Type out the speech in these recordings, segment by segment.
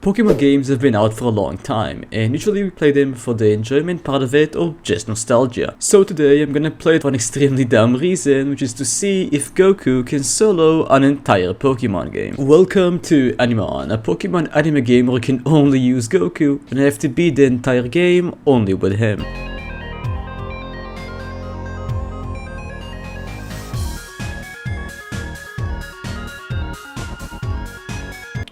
Pokemon games have been out for a long time, and usually we play them for the enjoyment part of it or just nostalgia. So today I'm gonna play it for an extremely dumb reason, which is to see if Goku can solo an entire Pokemon game. Welcome to Animon, a Pokemon anime game where you can only use Goku and have to beat the entire game only with him.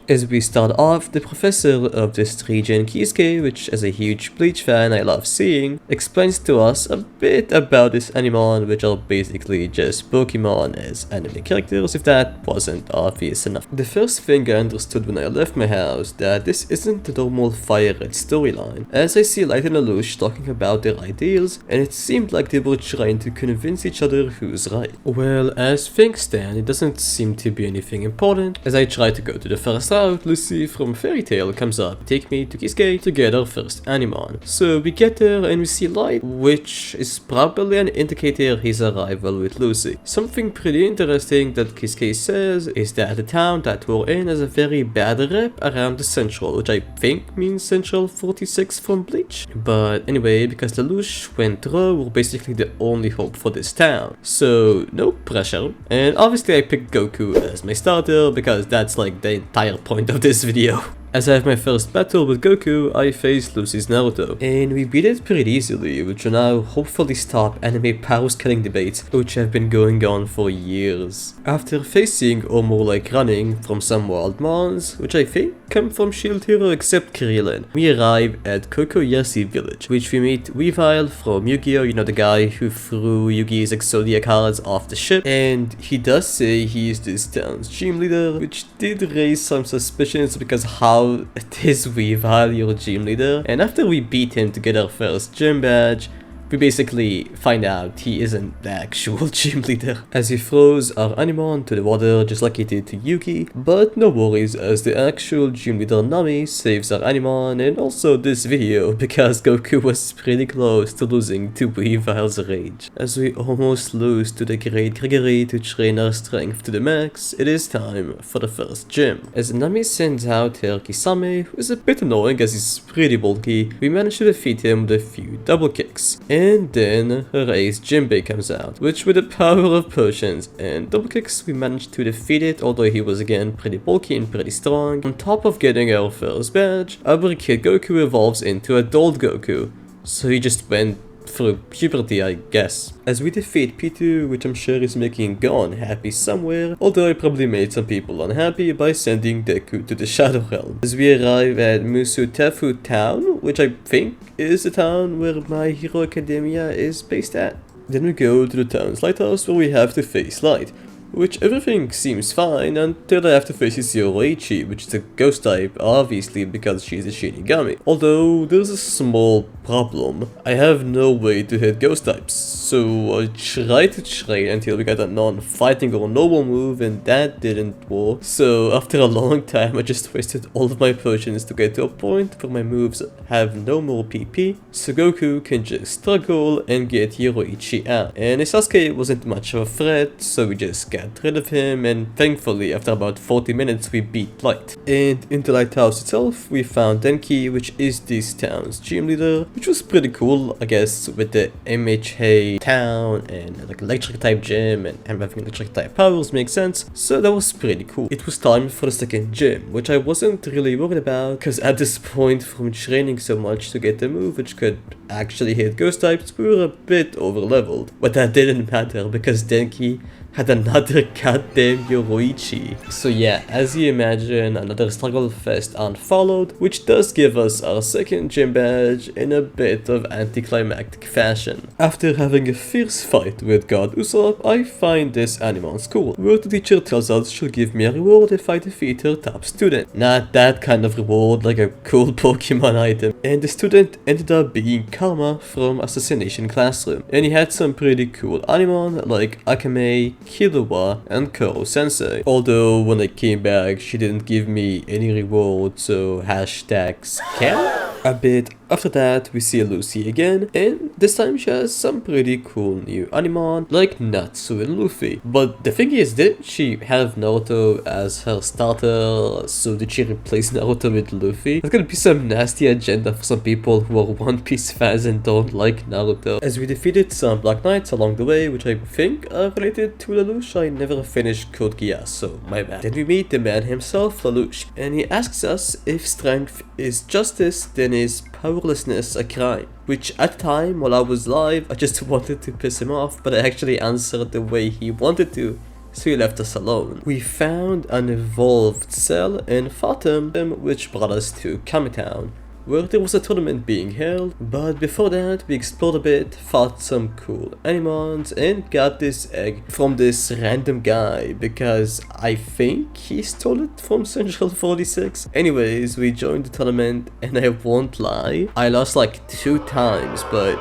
As we start off, the professor of this region, Kisuke, which as a huge Bleach fan I love seeing, explains to us a bit about this Animon, which are basically just Pokemon as anime characters, if that wasn't obvious enough. The first thing I understood when I left my house, that this isn't the normal Fire Red storyline, as I see Light and Lelouch talking about their ideals, and it seemed like they were trying to convince each other who's right. Well, as things stand, it doesn't seem to be anything important. As I try to go to the first out, Lucy from Fairy Tail comes up, take me to Kisuke to get our first Animon. So we get there and we see Light, which is probably an indicator his arrival with Lucy. Something pretty interesting that Kisuke says is that the town that we're in has a very bad rep around the Central, which I think means Central 46 from Bleach. But anyway, because Lelouch went raw, we're basically the only hope for this town. So no pressure. And obviously I picked Goku as my starter because that's like the entire point of this video. As I have my first battle with Goku, I face Lucy's Naruto, and we beat it pretty easily, which will now hopefully stop anime power scaling debates, which have been going on for years. After facing or more like running from some wild mons, which I think come from Shield Hero except Krillin, we arrive at Kokoyashi village, which we meet Weavile from Yu-Gi-Oh!, you know, the guy who threw Yugi's Exodia cards off the ship, and he does say he is this town's gym leader, which did raise some suspicions because how is Weavile your gym leader? And after we beat him to get our first gym badge, we basically find out he isn't the actual gym leader, as he throws our Animon to the water just like he did to Yuki. But no worries, as the actual gym leader Noami saves our Animon and also this video, because Goku was pretty close to losing to Weavile's rage. As we almost lose to the great Gregory to train our strength to the max, it is time for the first gym. As Noami sends out her Kisame, who is a bit annoying as he's pretty bulky, we manage to defeat him with a few double kicks. And then her ace Jinbei comes out, which with the power of potions and double kicks we managed to defeat it, although he was again pretty bulky and pretty strong. On top of getting our first badge, our kid Goku evolves into adult Goku, so he just went through puberty, I guess. As we defeat P2, which I'm sure is making Gon happy somewhere, although I probably made some people unhappy by sending Deku to the Shadow Realm. As we arrive at Musutefu Town, which I think is the town where My Hero Academia is based at. Then we go to the town's lighthouse where we have to face Light, which everything seems fine until I have to face Yoruichi, which is a ghost type, obviously because she's a Shinigami. Although there's a small problem. I have no way to hit ghost types, so I tried to train until we got a non-fighting or normal move and that didn't work. So after a long time I just wasted all of my potions to get to a point where my moves have no more PP, so Goku can just struggle and get Yoruichi out. And Sasuke wasn't much of a threat, so we just got rid of him, and thankfully after about 40 minutes we beat Light. And in the lighthouse itself we found Denki, which is this town's gym leader, which was pretty cool, I guess, with the MHA town and like electric type gym and him having electric type powers makes sense, so that was pretty cool. It was time for the second gym, which I wasn't really worried about, because at this point from training so much to get the move which could actually hit ghost types, we were a bit over leveled. But that didn't matter because Denki had another goddamn Yoruichi. So yeah, as you imagine, another struggle fest unfollowed, which does give us our second gym badge in a bit of anticlimactic fashion. After having a fierce fight with God Usopp, I find this Animon school, where the teacher tells us she'll give me a reward if I defeat her top student. Not that kind of reward, like a cool Pokemon item. And the student ended up being Karma from Assassination Classroom, and he had some pretty cool Animon like Akame, Killua, and Koro Sensei. Although when I came back she didn't give me any reward, so hashtag scam? A bit after that we see Lucy again, and this time she has some pretty cool new Animon like Natsu and Luffy. But the thing is, didn't she have Naruto as her starter, so did she replace Naruto with Luffy? That's gonna be some nasty agenda for some people who are One Piece fans and don't like Naruto. As we defeated some Black Knights along the way, which I think are related to Lelouch. I never finished Code Geass, so my bad. Then we meet the man himself, Lelouch, and he asks us if strength is justice, then is powerlessness a crime? Which at the time, while I was live, I just wanted to piss him off, but I actually answered the way he wanted to, so he left us alone. We found an evolved cell in Fathom, which brought us to Kamitown, where there was a tournament being held, but before that we explored a bit, fought some cool Animons, and got this egg from this random guy, because I think he stole it from Central 46. Anyways, we joined the tournament, and I won't lie, I lost like 2 times, but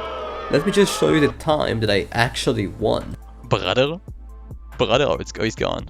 let me just show you the time that I actually won. Brother, oh, he's gone.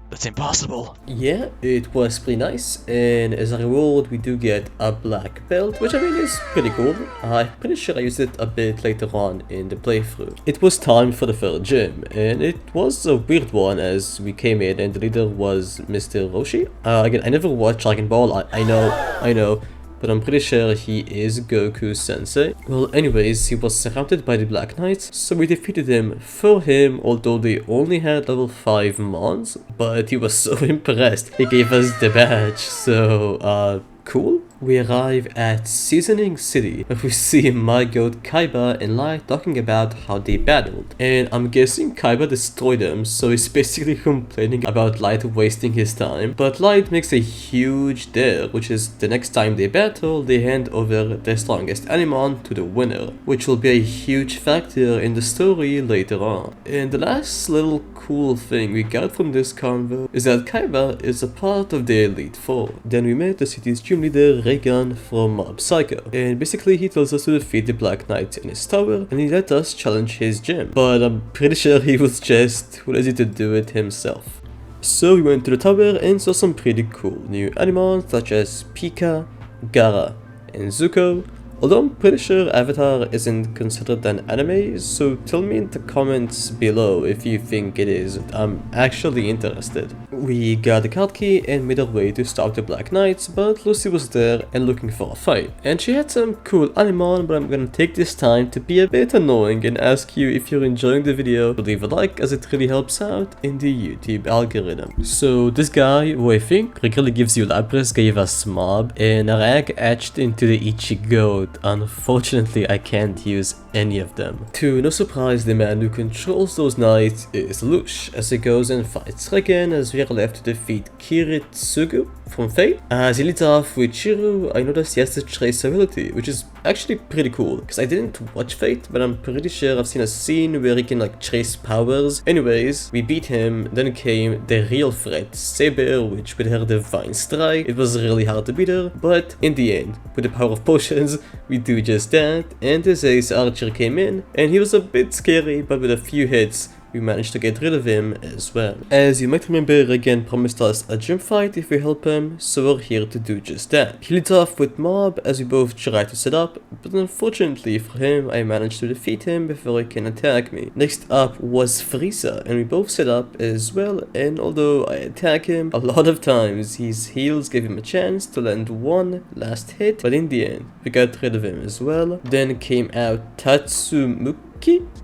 That's impossible. Yeah, it was pretty nice, and as a reward we do get a black belt, which I mean is pretty cool. I'm pretty sure I used it a bit later on in the playthrough. It was time for the third gym, and it was a weird one as we came in and the leader was Mr. Roshi. Again, I never watched Dragon Ball, I know, but I'm pretty sure he is Goku's sensei. Well, anyways, he was surrounded by the Black Knights, so we defeated him for him, although they only had level 5 mons, but he was so impressed, he gave us the badge, so, cool. We arrive at Seasoning City, where we see my goat Kaiba and Light talking about how they battled. And I'm guessing Kaiba destroyed them, so he's basically complaining about Light wasting his time. But Light makes a huge dare, which is the next time they battle, they hand over their strongest Animon to the winner, which will be a huge factor in the story later on. And the last little cool thing we got from this convo is that Kaiba is a part of the Elite Four. Then we met the city's gym leader Reagan from Mob Psycho, and basically he tells us to defeat the Black Knight in his tower, and he let us challenge his gym, but I'm pretty sure he was just too lazy to do it himself. So we went to the tower and saw some pretty cool new Animons such as Pika, Gaara, and Zuko. Although I'm pretty sure Avatar isn't considered an anime, so tell me in the comments below if you think it is. I'm actually interested. We got the card key and made our way to stop the Black Knights, but Lucy was there and looking for a fight. And she had some cool Animon, but I'm gonna take this time to be a bit annoying and ask you if you're enjoying the video to leave a like, as it really helps out in the YouTube algorithm. So this guy, who I think regularly gives you Lapras, gave us Mob and a rag etched into the Ichigo. Unfortunately, I can't use any of them. To no surprise, the man who controls those knights is Lelouch, as he goes and fights Regen, as we are left to defeat Kiritsugu from Fate. As he leads off with Chiru, I noticed he has the Trace ability, which is actually pretty cool, because I didn't watch Fate, but I'm pretty sure I've seen a scene where he can like trace powers. Anyways, we beat him, then came the real threat, Saber, which with her Divine Strike, it was really hard to beat her, but in the end, with the power of potions, we do just that, and his ace archer came in, and he was a bit scary, but with a few hits, we managed to get rid of him as well. As you might remember, Regen promised us a gym fight if we help him, so we're here to do just that. He leads off with Mob as we both try to set up, but unfortunately for him, I managed to defeat him before he can attack me. Next up was Frieza, and we both set up as well, and although I attack him a lot of times, his heals gave him a chance to land one last hit, but in the end, we got rid of him as well. Then came out Tatsumuki.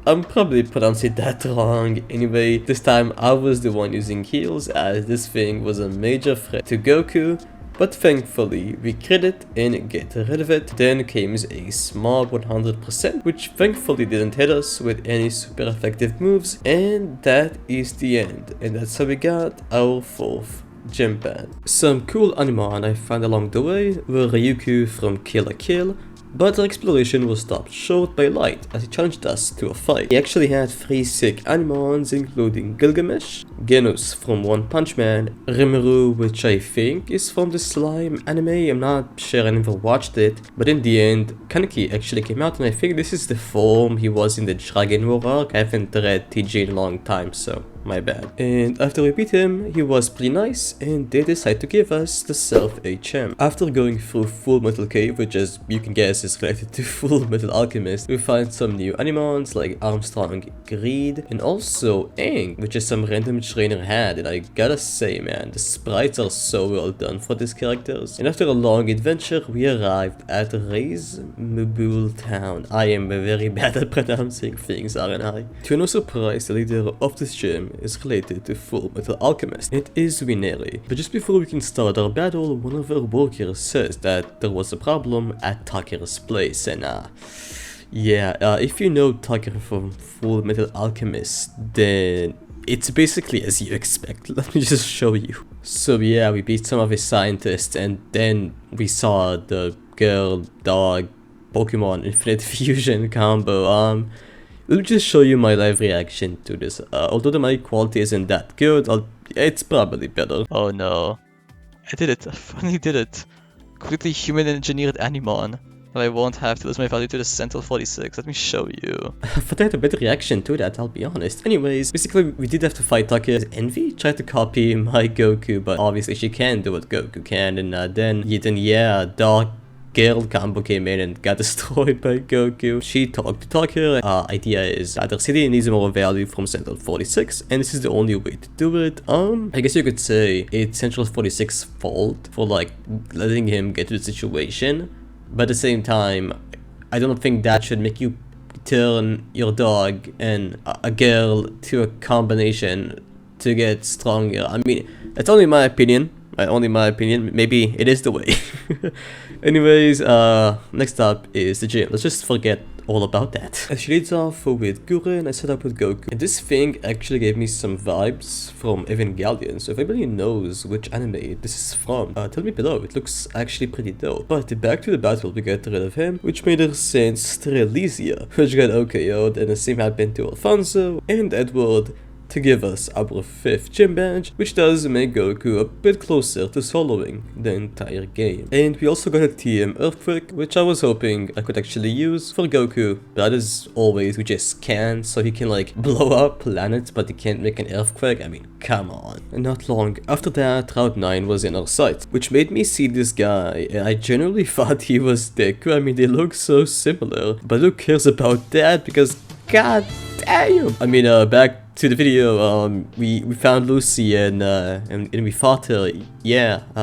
I'm probably pronouncing that wrong. Anyway, this time I was the one using heals, as this thing was a major threat to Goku, but thankfully we crit it and get rid of it. Then came a small 100%, which thankfully didn't hit us with any super effective moves, and that is the end, and that's how we got our 4th gym pad. Some cool Animon I found along the way were Ryuku from Kill la Kill, but our exploration was stopped short by Light as he challenged us to a fight. He actually had 3 sick Animons, including Gilgamesh, Genos from One Punch Man, Rimuru, which I think is from the Slime anime. I'm not sure, I never watched it, but in the end, Kaneki actually came out, and I think this is the form he was in the Dragon War arc. I haven't read TJ in a long time, so my bad. And after we beat him, he was pretty nice, and they decided to give us the self-HM. After going through Full Metal Cave, which as you can guess is related to Full Metal Alchemist, we find some new Animons like Armstrong, Greed, and also Aang, which is some random trainer had, and I gotta say man, the sprites are so well done for these characters. And after a long adventure, we arrived at Ray's Mabul town. I am very bad at pronouncing things, aren't I? To no surprise, the leader of this gym is related to Full Metal Alchemist. It is Wineri. But just before we can start our battle, one of our workers says that there was a problem at Tucker's place, and if you know Tucker from Full Metal Alchemist, then it's basically as you expect. Let me just show you. So yeah, we beat some of his scientists, and then we saw the girl, dog, Pokemon Infinite Fusion combo. Let me just show you my live reaction to this. Although the mic quality isn't that good, it's probably better. Oh no. I did it. I finally did it. Completely human engineered Animon. And I won't have to lose my value to the Sentinel 46. Let me show you. But I had a better reaction to that, I'll be honest. Anyways, basically we did have to fight Tucker. Envy tried to copy my Goku, but obviously she can't do what Goku can. And then Dark Girl combo came in and got destroyed by Goku. She talked to Tucker. Idea is that their city needs more value from Central 46, and this is the only way to do it. I guess you could say it's Central 46's fault for like letting him get to the situation, but at the same time, I don't think that should make you turn your dog and a girl to a combination to get stronger. I mean, that's only my opinion. Maybe it is the way. Anyways, next up is the gym. Let's just forget all about that. As she leads off with Gurren, I set up with Goku. And this thing actually gave me some vibes from Evangelion. So if anybody knows which anime this is from, tell me below. It looks actually pretty dope. But back to the battle, we got rid of him, which made her send Strelizia, which got OKO'd, and the same happened to Alfonso and Edward, to give us our 5th gym badge, which does make Goku a bit closer to soloing the entire game. And we also got a TM Earthquake, which I was hoping I could actually use for Goku, but as always we just can't, so he can like blow up planets but he can't make an earthquake. I mean, come on. And not long after that, Route 9 was in our sight, which made me see this guy, and I genuinely thought he was Deku. I mean, they look so similar, but who cares about that, because god damn. I mean, back to the video, we found Lucy and we fought her.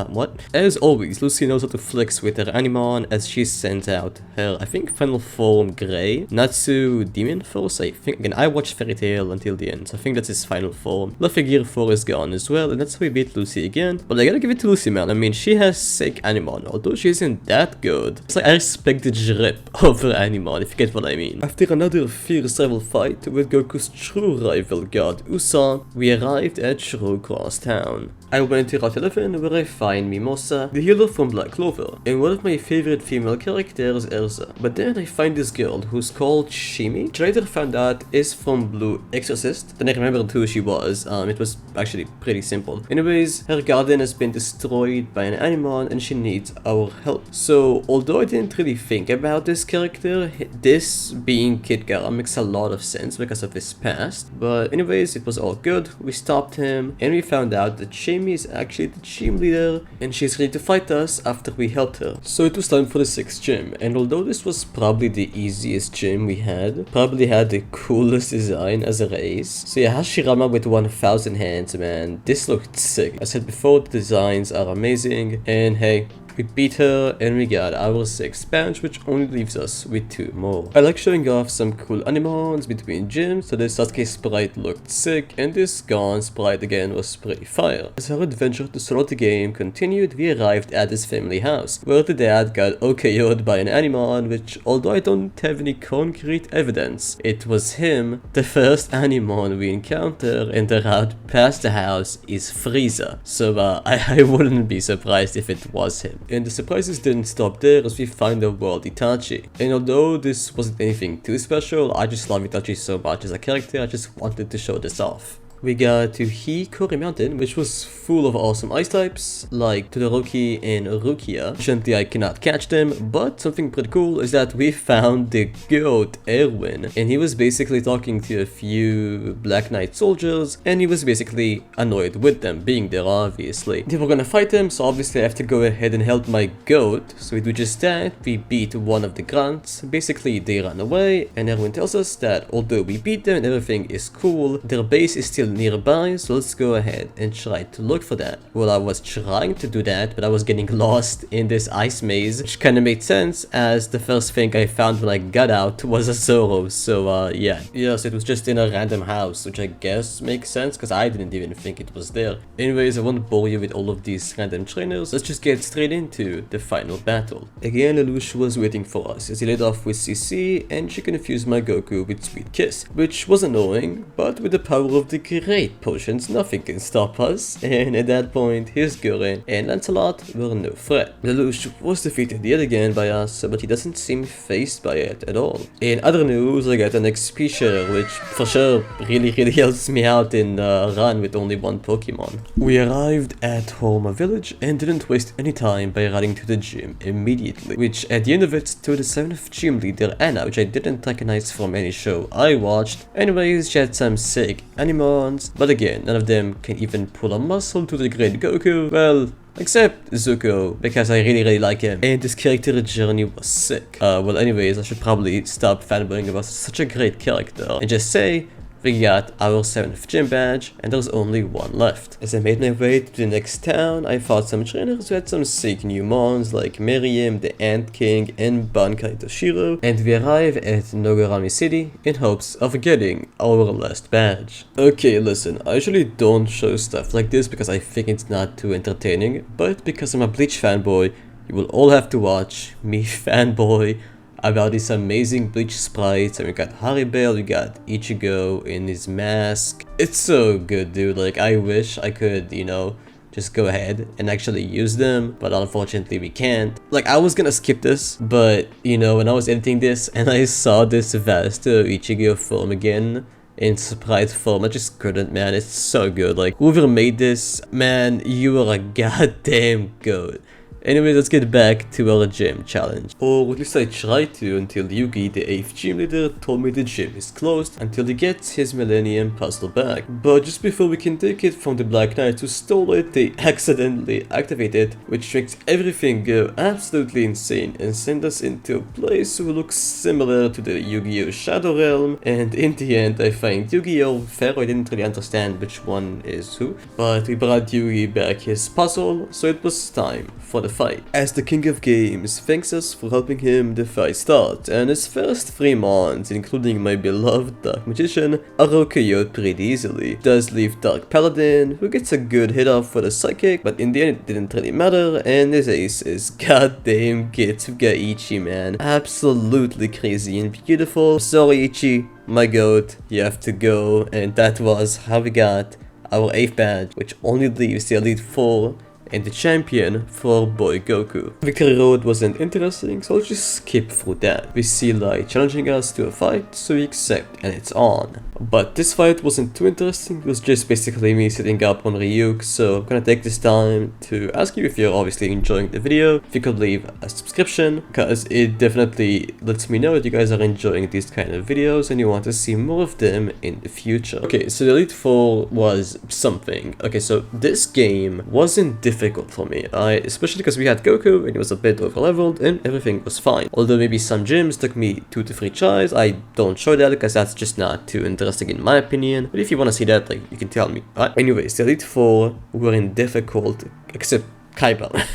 What? As always, Lucy knows how to flex with her Animon as she sends out her, I think, final form Grey. Natsu Demon Force, I think. Again, I watched Fairy Tail until the end, so I think that's his final form. Luffy Gear 4 is gone as well, and that's how we beat Lucy again. But I gotta give it to Lucy, man. I mean, she has sick Animon, although she isn't that good. It's like I respect the drip of her Animon, if you get what I mean. After another fierce rival fight with Goku's true rival god Usopp, we arrived at Shiro Cross Town. I went to Route 11 where I find Mimosa, the healer from Black Clover, and one of my favorite female characters, Elsa. But then I find this girl who's called Shimi, which I later found out is from Blue Exorcist. Then I remembered who she was. It was actually pretty simple. Anyways, her garden has been destroyed by an Animon and she needs our help. So although I didn't really think about this character, this being Kid Gara makes a lot of sense because of his past. But anyways, it was all good. We stopped him and we found out that Shimi is actually the gym leader and she's ready to fight us after we helped her. So it was time for the 6th gym, and although this was probably the easiest gym we had, probably had the coolest design as a race. So yeah, Hashirama with 1000 hands, man, this looked sick. I said before, the designs are amazing, and hey, we beat her and we got our 6th badge, which only leaves us with 2 more. I like showing off some cool Animons between gyms, so the Sasuke sprite looked sick and this Gon sprite again was pretty fire. As our adventure to solo the game continued, we arrived at his family house, where the dad got OKO'd by an Animon, which although I don't have any concrete evidence, it was him. The first Animon we encounter and the route past the house is Frieza, so I wouldn't be surprised if it was him. And the surprises didn't stop there as we find the world Itachi. And although this wasn't anything too special, I just love Itachi so much as a character, I just wanted to show this off. We got to Hikori Mountain, which was full of awesome ice types, like Todoroki and Rukia. Unfortunately, I cannot catch them, but something pretty cool is that we found the goat, Erwin, and he was basically talking to a few Black Knight soldiers, and he was basically annoyed with them being there, obviously. They were gonna fight him, so obviously I have to go ahead and help my goat, so we do just that. We beat one of the grunts, basically they ran away, and Erwin tells us that although we beat them and everything is cool, their base is still nearby, so let's go ahead and try to look for that. Well, I was trying to do that, but I was getting lost in this ice maze, which kinda made sense as the first thing I found when I got out was a Zoro, so yeah. Yes, it was just in a random house, which I guess makes sense because I didn't even think it was there. Anyways, I won't bore you with all of these random trainers, let's just get straight into the final battle. Again, Lelouch was waiting for us as he led off with CC, and she confused my Goku with Sweet Kiss, which was annoying, but with the power of the great potions, nothing can stop us, and at that point, here's Gurren and Lancelot were no threat. Lelouch was defeated yet again by us, but he doesn't seem phased by it at all. In other news, I got an XP share, which for sure really helps me out in a run with only one Pokemon. We arrived at Horma Village and didn't waste any time by running to the gym immediately, which at the end of it stood the 7th gym leader Anna, which I didn't recognize from any show I watched. Anyways, she had some sick Animons, but again, none of them can even pull a muscle to the great Goku. Well, except Zuko, because I really like him, and his character journey was sick. Well anyways, I should probably stop fanboying about such a great character, and just say, we got our 7th gym badge, and there's only one left. As I made my way to the next town, I fought some trainers who had some sick new mons like Miriam, the Ant King, and Bankai Toshiro, and we arrive at Noami City in hopes of getting our last badge. Okay, listen, I usually don't show stuff like this because I think it's not too entertaining, but because I'm a Bleach fanboy, you will all have to watch me fanboy about these amazing Bleach sprites, and we got Haribel, we got Ichigo in his mask. It's so good, dude. Like, I wish I could, you know, just go ahead and actually use them, but unfortunately we can't. Like, I was gonna skip this, but, you know, when I was editing this and I saw this vast Ichigo form again, in sprite form, I just couldn't, man. It's so good. Like, whoever made this, man, you are a goddamn goat. Anyway, let's get back to our gym challenge. Or at least I tried to until Yugi, the 8th gym leader, told me the gym is closed until he gets his Millennium Puzzle back. But just before we can take it from the Black Knights who stole it, they accidentally activate it, which makes everything go absolutely insane and send us into a place who looks similar to the Yu-Gi-Oh! Shadow Realm. And in the end, I find Yu-Gi-Oh! Pharaoh. I didn't really understand which one is who, but we brought Yugi back his puzzle, so it was time for the fight. As the King of Games thanks us for helping him, the fight starts, and his first 3 mons, including my beloved Dark Magician, are OKO'd pretty easily. It does leave Dark Paladin, who gets a good hit off for the Psychic, but in the end it didn't really matter, and his ace is goddamn Getsuga Ichi, man. Absolutely crazy and beautiful. Sorry Ichi, my goat, you have to go, and that was how we got our 8th badge, which only leaves the Elite 4 and the champion for boy Goku. Victory Road wasn't interesting, so I'll just skip through that. We see Light challenging us to a fight, so we accept and it's on. But this fight wasn't too interesting, it was just basically me sitting up on Ryuk, so I'm gonna take this time to ask you if you're obviously enjoying the video, if you could leave a subscription, because it definitely lets me know that you guys are enjoying these kind of videos and you want to see more of them in the future. Okay, so the Elite 4 was something. Okay, so this game wasn't difficult for me, especially because we had Goku and he was a bit overleveled and everything was fine. Although maybe some gyms took me 2 to 3 tries, I don't show that because that's just not too interesting in my opinion, but if you want to see that, like, you can tell me. Anyways, the Elite 4 weren't difficult, except Kaiba.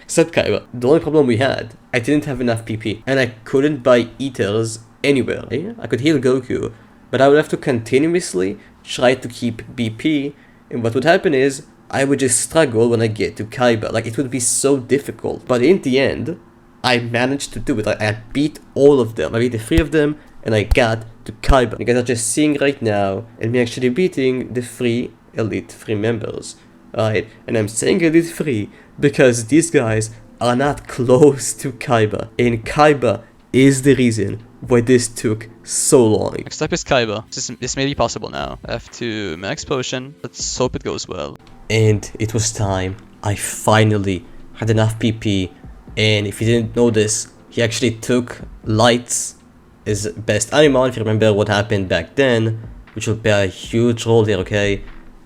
Except Kaiba. The only problem we had, I didn't have enough PP, and I couldn't buy Ethers anywhere. I could heal Goku, but I would have to continuously try to keep BP, and what would happen is, I would just struggle when I get to Kaiba. Like, it would be so difficult. But in the end, I managed to do it. I beat all of them. I beat the 3 of them, and I got to Kaiba. You guys are just seeing right now, and me actually beating the 3 Elite 3 members. Alright, and I'm saying Elite 3 because these guys are not close to Kaiba. And Kaiba is the reason why this took so long. Next step is Kaiba. This may be possible now. I have to max potion. Let's hope it goes well. And it was time. I finally had enough PP, and if you didn't know this, he actually took Lights, his best Animon, if you remember what happened back then, which will play a huge role here, okay?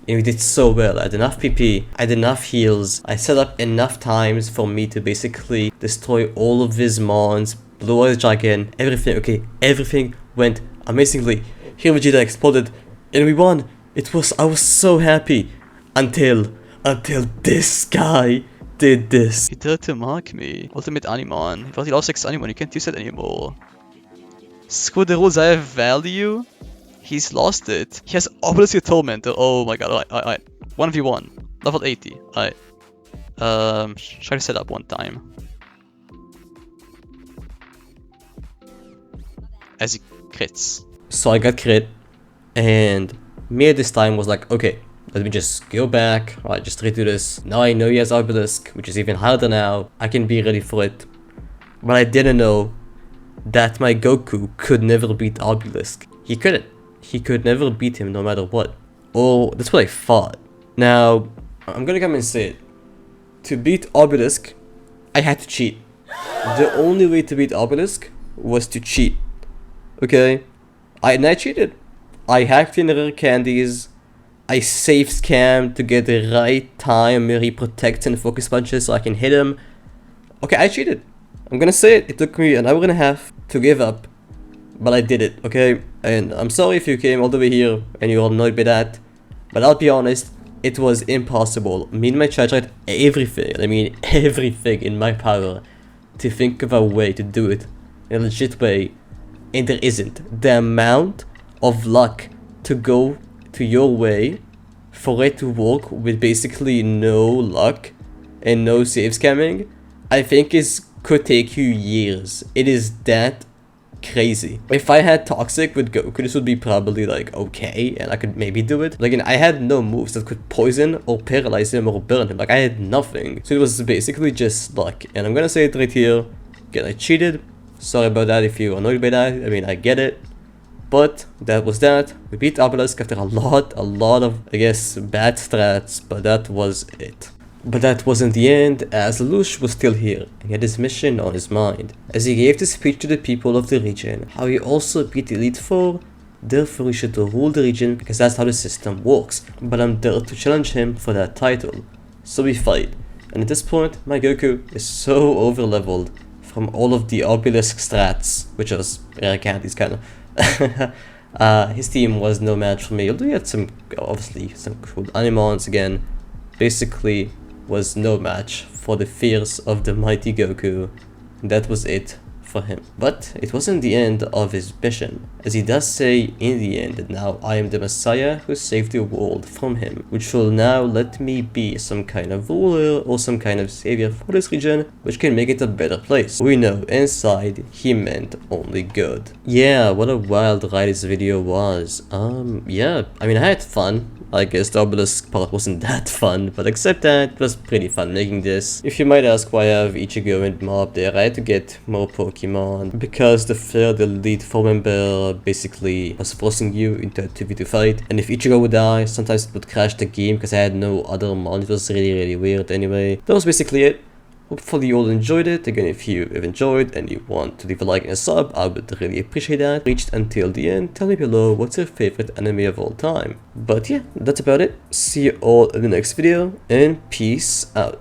And we did so well. I had enough PP, I had enough heals, I set up enough times for me to basically destroy all of his mons, blow out his dragon, everything, okay? Everything went amazingly. Here Vegeta exploded, and we won. I was so happy. Until this guy did this. He did it to mock me. Ultimate Animon. If he lost 6 Animon, you can't use it anymore. Screw the rules, I have value. He's lost it. He has Obelisk Tormentor. Oh my god, alright. 1v1. Level 80. Alright. Try to set up one time. As he crits. So I got crit, and me at this time was like, okay, let me just go back, right, just redo this. Now I know he has Obelisk, which is even harder now. I can be ready for it. But I didn't know that my Goku could never beat Obelisk. He couldn't. He could never beat him no matter what. Or that's what I thought. Now, I'm gonna come and say it. To beat Obelisk, I had to cheat. The only way to beat Obelisk was to cheat. Okay? And I cheated. I hacked in rare candies. I safe scammed to get the right time where he protects and focus punches so I can hit him. Okay, I cheated. I'm gonna say it. It took me an hour and a half to give up. But I did it, okay? And I'm sorry if you came all the way here and you're annoyed by that. But I'll be honest, it was impossible. Me and my chat tried everything, I mean everything in my power to think of a way to do it in a legit way. And there isn't. The amount of luck to go to your way for it to work with basically no luck and no save scamming, I think could take you years. It is that crazy. If I had Toxic with Goku, this would be probably like okay, and I could maybe do it. Like, I had no moves that could poison or paralyze him or burn him. Like, I had nothing. So it was basically just luck. And I'm gonna say it right here. Again, I cheated. Sorry about that if you're annoyed by that. I mean, I get it. But that was that. We beat Obelisk after a lot of, I guess, bad strats, but that was it. But that wasn't the end, as Lelouch was still here, and he had his mission on his mind, as he gave the speech to the people of the region, how he also beat Elite Four, therefore he should rule the region because that's how the system works, but I'm there to challenge him for that title. So we fight, and at this point, my Goku is so over-leveled from all of the Obelisk strats, which was rare candies kinda. His team was no match for me, although he had obviously some cool Animons again. Basically, was no match for the fears of the mighty Goku. That was it for him. But it wasn't the end of his mission, as he does say in the end that now I am the Messiah who saved the world from him, which will now let me be some kind of ruler or some kind of savior for this region, which can make it a better place. We know inside he meant only good. Yeah, what a wild ride this video was. Yeah, I mean, I had fun. I guess the Obelisk part wasn't that fun, but except that, it was pretty fun making this. If you might ask why I have Ichigo and Mob there, I had to get more Pokemon, because the third Elite Four member basically was forcing you into a 2v2 fight, and if Ichigo would die, sometimes it would crash the game because I had no other mon. It was really weird anyway. That was basically it. Hopefully you all enjoyed it. Again, if you have enjoyed and you want to leave a like and a sub, I would really appreciate that. Reached until the end, tell me below what's your favorite anime of all time. But yeah, that's about it. See you all in the next video, and peace out.